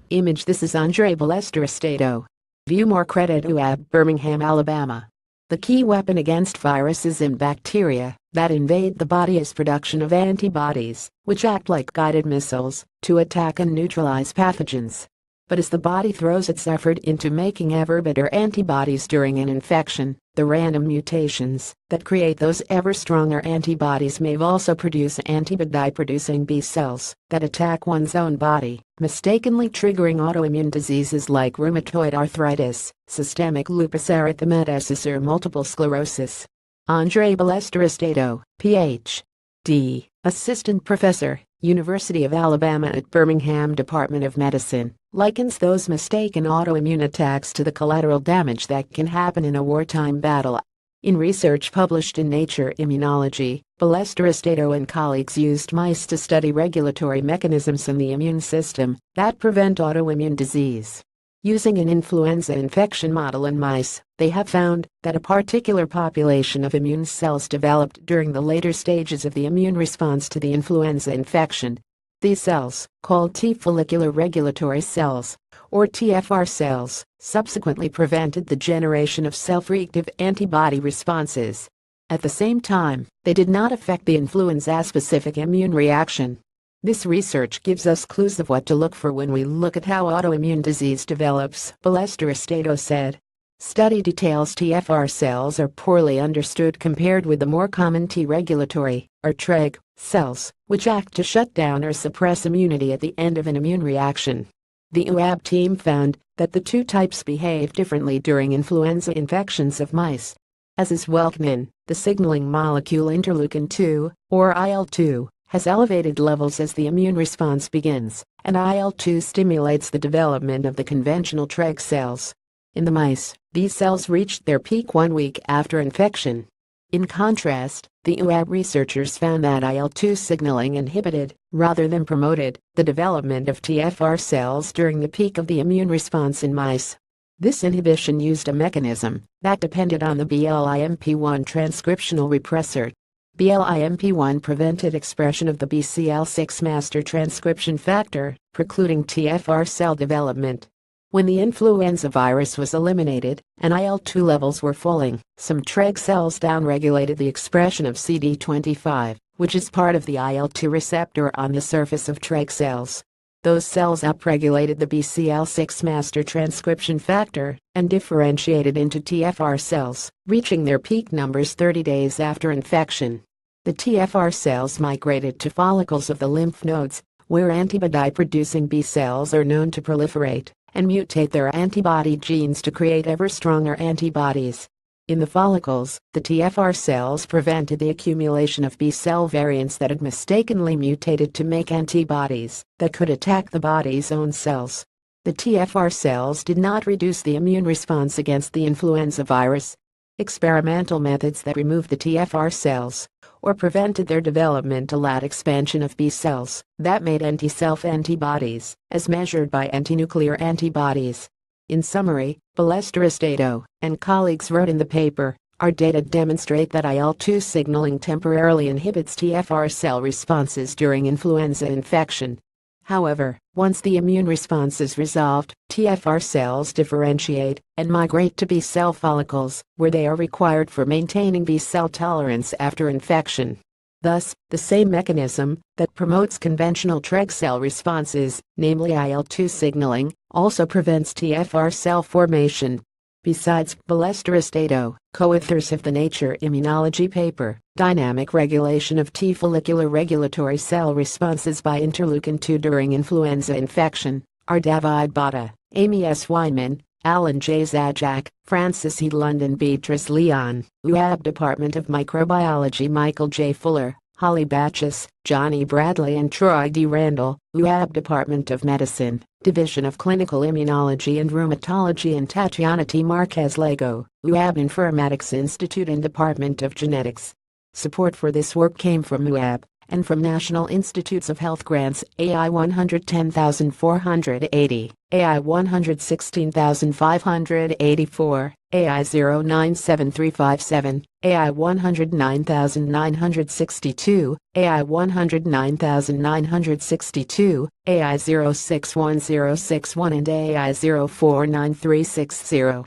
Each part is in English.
Image. This is Andre BallesterosTato. View more. Credit UAB Birmingham, Alabama. The key weapon against viruses and bacteria that invade the body is production of antibodies, which act like guided missiles to attack and neutralize pathogens. But as the body throws its effort into making ever better antibodies during an infection, the random mutations that create those ever stronger antibodies may also produce antibody-producing B cells that attack one's own body, mistakenly triggering autoimmune diseases like rheumatoid arthritis, systemic lupus erythematosus, or multiple sclerosis. Andre BallesterosTato, Ph.D., Assistant Professor, University of Alabama at Birmingham Department of Medicine, likens those mistaken autoimmune attacks to the collateral damage that can happen in a wartime battle. In research published in Nature Immunology, BallesterosTato and colleagues used mice to study regulatory mechanisms in the immune system that prevent autoimmune disease. Using an influenza infection model in mice, they have found that a particular population of immune cells developed during the later stages of the immune response to the influenza infection. These cells, called T follicular regulatory cells, or TFR cells, subsequently prevented the generation of self-reactive antibody responses. At the same time, they did not affect the influenza-specific immune reaction. This research gives us clues of what to look for when we look at how autoimmune disease develops, BallesterosTato said. Study details TFR cells are poorly understood compared with the more common T regulatory, or TREG, cells, which act to shut down or suppress immunity at the end of an immune reaction. The UAB team found that the two types behave differently during influenza infections of mice. As is well known, the signaling molecule interleukin-2, or IL-2, has elevated levels as the immune response begins, and IL-2 stimulates the development of the conventional TREG cells. In the mice, these cells reached their peak 1 week after infection. In contrast, the UAB researchers found that IL-2 signaling inhibited, rather than promoted, the development of TFR cells during the peak of the immune response in mice. This inhibition used a mechanism that depended on the BLIMP1 transcriptional repressor. BLIMP1 prevented expression of the BCL6 master transcription factor, precluding TFR cell development. When the influenza virus was eliminated and IL-2 levels were falling, some TREG cells downregulated the expression of CD25, which is part of the IL-2 receptor on the surface of TREG cells. Those cells upregulated the BCL6 master transcription factor and differentiated into TFR cells, reaching their peak numbers 30 days after infection. The TFR cells migrated to follicles of the lymph nodes, where antibody-producing B cells are known to proliferate and mutate their antibody genes to create ever stronger antibodies. In the follicles, the TFR cells prevented the accumulation of B cell variants that had mistakenly mutated to make antibodies that could attack the body's own cells. The TFR cells did not reduce the immune response against the influenza virus. Experimental methods that removed the TFR cells or prevented their development allowed expansion of B cells that made anti-self antibodies, as measured by antinuclear antibodies. In summary, BallesterosTato and colleagues wrote in the paper, our data demonstrate that IL-2 signaling temporarily inhibits TFR cell responses during influenza infection. However, once the immune response is resolved, TFR cells differentiate and migrate to B cell follicles, where they are required for maintaining B cell tolerance after infection. Thus, the same mechanism that promotes conventional TREG cell responses, namely IL-2 signaling, also prevents TFR cell formation. Besides, BallesterosTato, co-authors of the Nature Immunology paper, Dynamic Regulation of T Follicular Regulatory Cell Responses by Interleukin-2 During Influenza Infection, are David Botta, Amy S. Weinman, Alan J. Zajac, Francis E. London, Beatrice Leon, UAB Department of Microbiology Michael J. Fuller, Holly Batchus, Johnny Bradley and Troy D. Randall, UAB Department of Medicine, Division of Clinical Immunology and Rheumatology, and Tatiana T. Marquez Lego, UAB Informatics Institute and Department of Genetics. Support for this work came from UAB and from National Institutes of Health grants, AI 110,480. AI 116584, AI 097357, AI 109962, AI 109962, AI 061061 and AI 049360.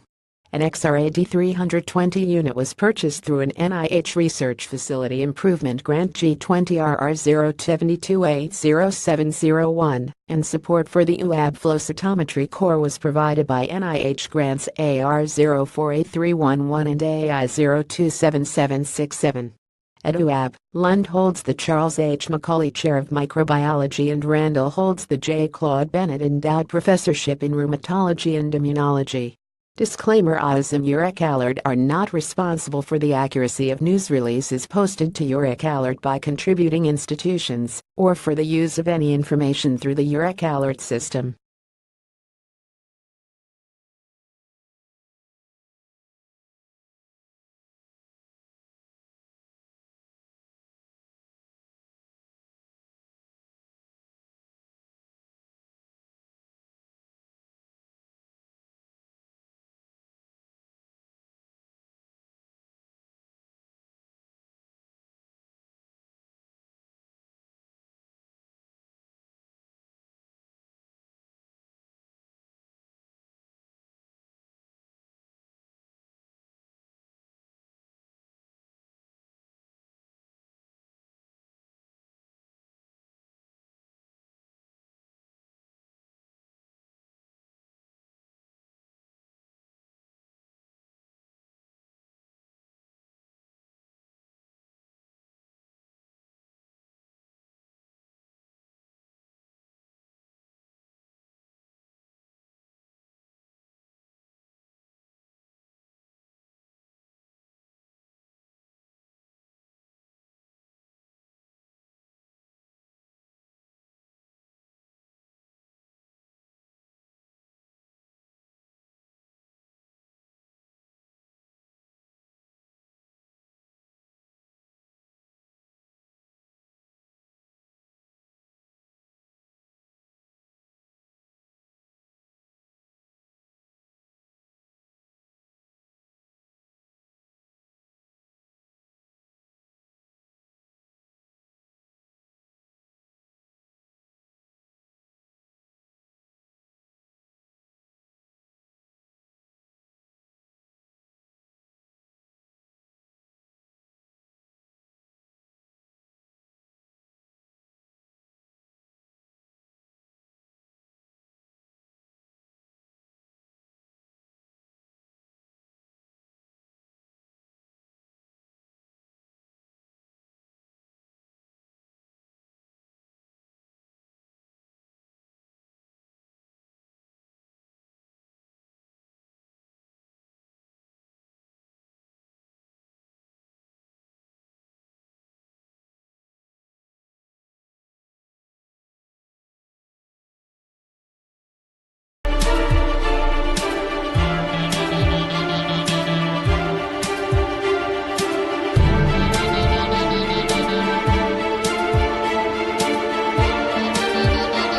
An XRAD 320 unit was purchased through an NIH Research Facility Improvement Grant G20RR072A0701, and support for the UAB flow cytometry core was provided by NIH grants AR048311 and AI027767. At UAB, Lund holds the Charles H. Macaulay Chair of Microbiology and Randall holds the J. Claude Bennett Endowed Professorship in Rheumatology and Immunology. Disclaimer: Oz and Uric Alert are not responsible for the accuracy of news releases posted to Uric Alert by contributing institutions, or for the use of any information through the Uric Alert system.